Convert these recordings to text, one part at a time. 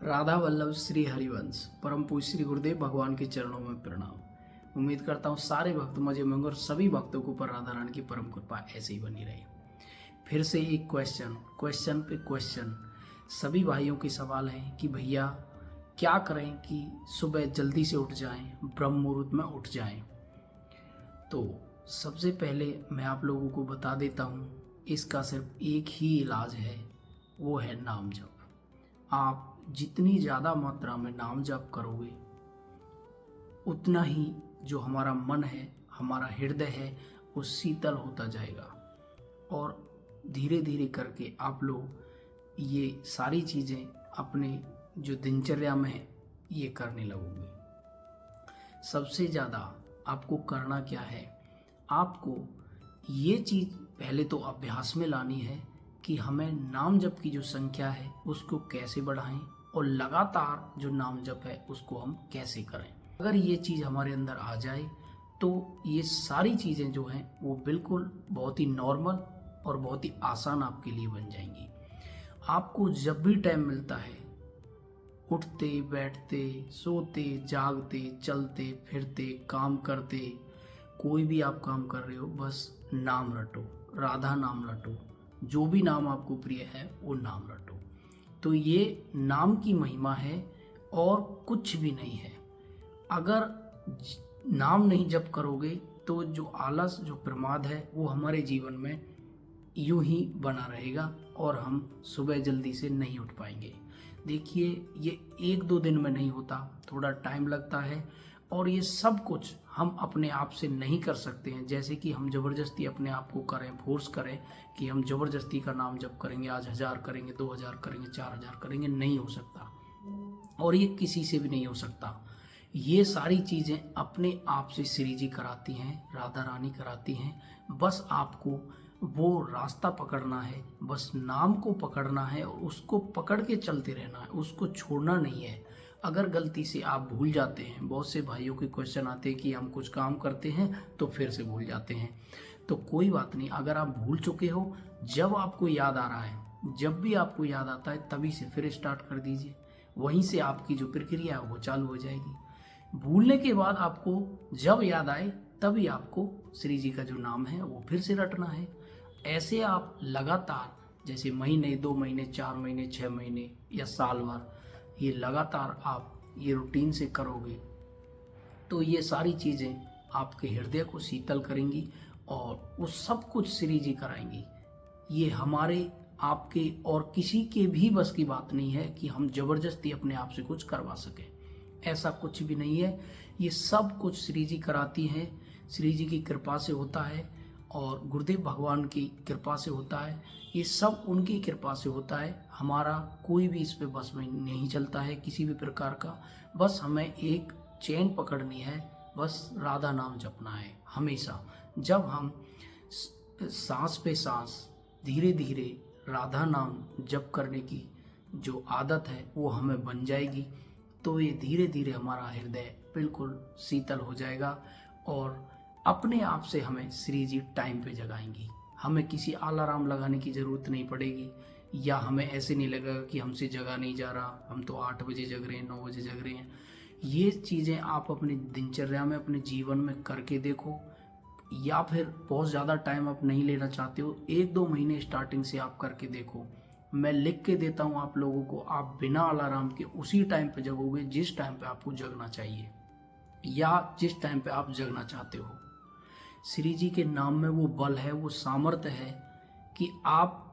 राधा वल्लभ श्री हरिवंश परम पूज्य श्री गुरुदेव भगवान के चरणों में प्रणाम। उम्मीद करता हूँ सारे भक्त मजे में होंगे और सभी भक्तों के ऊपर राधा रानी की परम कृपा ऐसे ही बनी रहे। फिर से एक क्वेश्चन पे क्वेश्चन सभी भाइयों के सवाल हैं कि भैया क्या करें कि सुबह जल्दी से उठ जाएं, ब्रह्म मुहूर्त में उठ जाएं। तो सबसे पहले मैं आप लोगों को बता देता हूँ, इसका सिर्फ एक ही इलाज है, वो है नाम जप। आप जितनी ज़्यादा मात्रा में नाम जप करोगे उतना ही जो हमारा मन है, हमारा हृदय है, वो शीतल होता जाएगा और धीरे धीरे करके आप लोग ये सारी चीज़ें अपने जो दिनचर्या में है ये करने लगोगे। सबसे ज़्यादा आपको करना क्या है, आपको ये चीज़ पहले तो अभ्यास में लानी है कि हमें नाम जप की जो संख्या है उसको कैसे बढ़ाएं और लगातार जो नाम जप है उसको हम कैसे करें। अगर ये चीज़ हमारे अंदर आ जाए तो ये सारी चीज़ें जो हैं वो बिल्कुल बहुत ही नॉर्मल और बहुत ही आसान आपके लिए बन जाएंगी। आपको जब भी टाइम मिलता है, उठते बैठते सोते जागते चलते फिरते काम करते, कोई भी आप काम कर रहे हो, बस नाम रटो, राधा नाम रटो, जो भी नाम आपको प्रिय है वो नाम रटो। तो ये नाम की महिमा है और कुछ भी नहीं है। अगर नाम नहीं जप करोगे तो जो आलस, जो प्रमाद है वो हमारे जीवन में यूं ही बना रहेगा और हम सुबह जल्दी से नहीं उठ पाएंगे। देखिए, ये एक दो दिन में नहीं होता, थोड़ा टाइम लगता है और ये सब कुछ हम अपने आप से नहीं कर सकते हैं। जैसे कि हम ज़बरदस्ती अपने आप को करें, फोर्स करें कि हम ज़बरदस्ती का नाम जप करेंगे, आज 1000 करेंगे, 2000 करेंगे, 4000 करेंगे, नहीं हो सकता और ये किसी से भी नहीं हो सकता। ये सारी चीज़ें अपने आप से श्री जी कराती हैं, राधा रानी कराती हैं। बस आपको वो रास्ता पकड़ना है, बस नाम को पकड़ना है और उसको पकड़ के चलते रहना है, उसको छोड़ना नहीं है। अगर गलती से आप भूल जाते हैं, बहुत से भाइयों के क्वेश्चन आते हैं कि हम कुछ काम करते हैं तो फिर से भूल जाते हैं, तो कोई बात नहीं। अगर आप भूल चुके हो, जब आपको याद आ रहा है, जब भी आपको याद आता है तभी से फिर स्टार्ट कर दीजिए, वहीं से आपकी जो प्रक्रिया है वो चालू हो जाएगी। भूलने के बाद आपको जब याद आए तभी आपको श्री जी का जो नाम है वो फिर से रटना है। ऐसे आप लगातार, जैसे महीने, 2 महीने, 4 महीने, 6 महीने या साल भर, ये लगातार आप ये रूटीन से करोगे तो ये सारी चीज़ें आपके हृदय को शीतल करेंगी और वो सब कुछ श्री जी कराएंगी। ये हमारे, आपके और किसी के भी बस की बात नहीं है कि हम जबरदस्ती अपने आप से कुछ करवा सकें, ऐसा कुछ भी नहीं है। ये सब कुछ श्री जी कराती हैं, श्री जी की कृपा से होता है और गुरुदेव भगवान की कृपा से होता है। ये सब उनकी कृपा से होता है, हमारा कोई भी इस पे बस में नहीं चलता है किसी भी प्रकार का। बस हमें एक चैन पकड़नी है, बस राधा नाम जपना है हमेशा। जब हम सांस पे सांस धीरे धीरे राधा नाम जप करने की जो आदत है वो हमें बन जाएगी तो ये धीरे धीरे हमारा हृदय बिल्कुल शीतल हो जाएगा और अपने आप से हमें श्री जी टाइम पे जगाएंगी। हमें किसी अलार्म लगाने की ज़रूरत नहीं पड़ेगी या हमें ऐसे नहीं लगेगा कि हमसे जगा नहीं जा रहा, हम तो 8 बजे जग रहे हैं, 9 बजे जग रहे हैं। ये चीज़ें आप अपनी दिनचर्या में, अपने जीवन में करके देखो, या फिर बहुत ज़्यादा टाइम आप नहीं लेना चाहते हो, 1-2 महीने स्टार्टिंग से आप करके देखो। मैं लिख के देता हूँ आप लोगों को, आप बिना अलार्म के उसी टाइम पे जगोगे जिस टाइम पे आपको जगना चाहिए या जिस टाइम पे आप जगना चाहते हो। श्री जी के नाम में वो बल है, वो सामर्थ्य है कि आप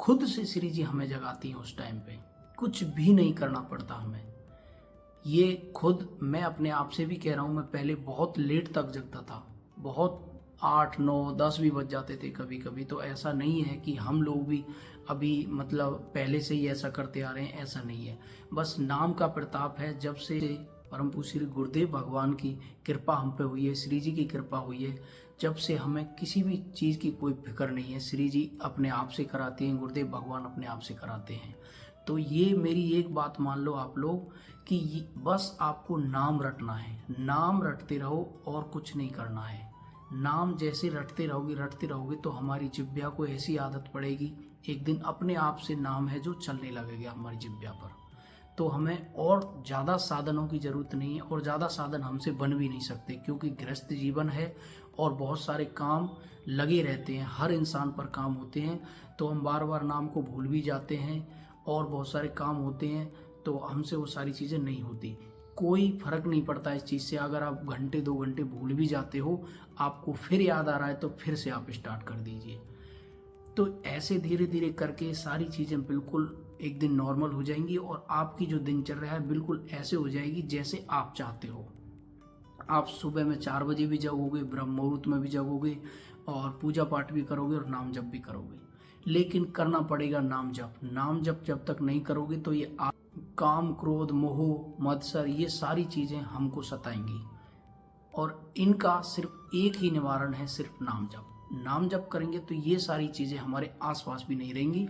खुद से, श्री जी हमें जगाती हैं उस टाइम पे, कुछ भी नहीं करना पड़ता हमें। ये खुद मैं अपने आप से भी कह रहा हूँ, मैं पहले बहुत लेट तक जगता था, बहुत 8, 9, 10 भी बज जाते थे कभी कभी। तो ऐसा नहीं है कि हम लोग भी अभी मतलब पहले से ही ऐसा करते आ रहे हैं, ऐसा नहीं है। बस नाम का प्रताप है। जब से परम पूज्य श्री गुरुदेव भगवान की कृपा हम पे हुई है, श्री जी की कृपा हुई है, जब से हमें किसी भी चीज़ की कोई फिक्र नहीं है। श्री जी अपने आप से कराते हैं, गुरुदेव भगवान अपने आप से कराते हैं। तो ये मेरी एक बात मान लो आप लोग कि बस आपको नाम रटना है, नाम रटते रहो और कुछ नहीं करना है। नाम जैसे रटते रहोगे तो हमारी जिह्वा को ऐसी आदत पड़ेगी, एक दिन अपने आप से नाम है जो चलने लगेगा हमारी जिह्वा पर। तो हमें और ज़्यादा साधनों की ज़रूरत नहीं है, और ज़्यादा साधन हमसे बन भी नहीं सकते, क्योंकि गृहस्थ जीवन है और बहुत सारे काम लगे रहते हैं, हर इंसान पर काम होते हैं, तो हम बार बार नाम को भूल भी जाते हैं और बहुत सारे काम होते हैं, तो हमसे वो सारी चीज़ें नहीं होती। कोई फर्क नहीं पड़ता इस चीज़ से, अगर आप घंटे 2 घंटे भूल भी जाते हो, आपको फिर याद आ रहा है तो फिर से आप स्टार्ट कर दीजिए। तो ऐसे धीरे धीरे करके सारी चीज़ें बिल्कुल एक दिन नॉर्मल हो जाएंगी, और आपकी जो दिनचर्या है बिल्कुल ऐसे हो जाएगी जैसे आप चाहते हो। आप सुबह में 4 बजे भी जगोगे, ब्रह्म मुहूर्त में भी जगोगे, और पूजा पाठ भी करोगे और नाम जप भी करोगे, लेकिन करना पड़ेगा नाम जप। नाम जप जब तक नहीं करोगे तो ये काम, क्रोध, मोह, मत्सर, ये सारी चीज़ें हमको सताएंगी, और इनका सिर्फ एक ही निवारण है, सिर्फ नाम जप। नाम जप करेंगे तो ये सारी चीज़ें हमारे आसपास भी नहीं रहेंगी।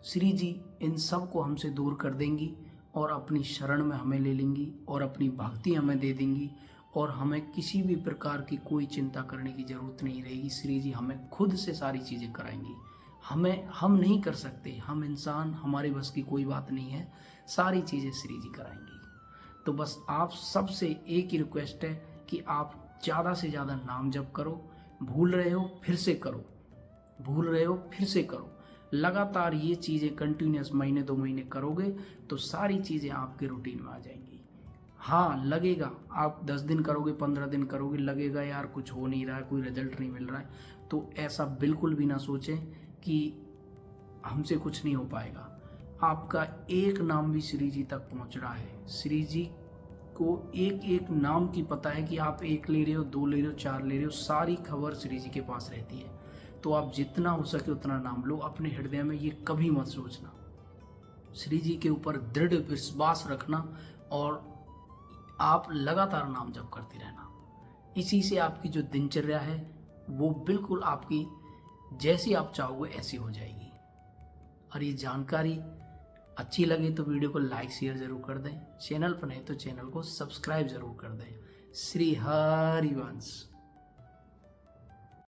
श्री जी इन सब को हमसे दूर कर देंगी और अपनी शरण में हमें ले लेंगी और अपनी भक्ति हमें दे देंगी, और हमें किसी भी प्रकार की कोई चिंता करने की ज़रूरत नहीं रहेगी। श्री जी हमें खुद से सारी चीज़ें कराएंगी। हम नहीं कर सकते, हम इंसान, हमारे बस की कोई बात नहीं है, सारी चीज़ें श्री जी कराएंगी। तो बस आप सबसे एक ही रिक्वेस्ट है कि आप ज़्यादा से ज़्यादा नाम जप करो। भूल रहे हो फिर से करो, भूल रहे हो फिर से करो। लगातार ये चीज़ें कंटिन्यूस महीने 2 महीने करोगे तो सारी चीज़ें आपके रूटीन में आ जाएंगी। हाँ लगेगा, आप 10 दिन करोगे, 15 दिन करोगे, लगेगा यार कुछ हो नहीं रहा है, कोई रिजल्ट नहीं मिल रहा है, तो ऐसा बिल्कुल भी ना सोचें कि हमसे कुछ नहीं हो पाएगा। आपका एक नाम भी श्री जी तक पहुंच रहा है। श्री जी को एक एक नाम की पता है कि आप 1 ले रहे हो, 2 ले रहे हो, 4 ले रहे हो, सारी खबर श्री जी के पास रहती है। तो आप जितना हो सके उतना नाम लो। अपने हृदय में ये कभी मत सोचना, श्री जी के ऊपर दृढ़ विश्वास रखना, और आप लगातार नाम जप करते रहना। इसी से आपकी जो दिनचर्या है वो बिल्कुल आपकी जैसी आप चाहोगे ऐसी हो जाएगी। और ये जानकारी अच्छी लगे तो वीडियो को लाइक शेयर जरूर कर दें, चैनल पर नहीं तो चैनल को सब्सक्राइब जरूर कर दें। श्री हरिवंश।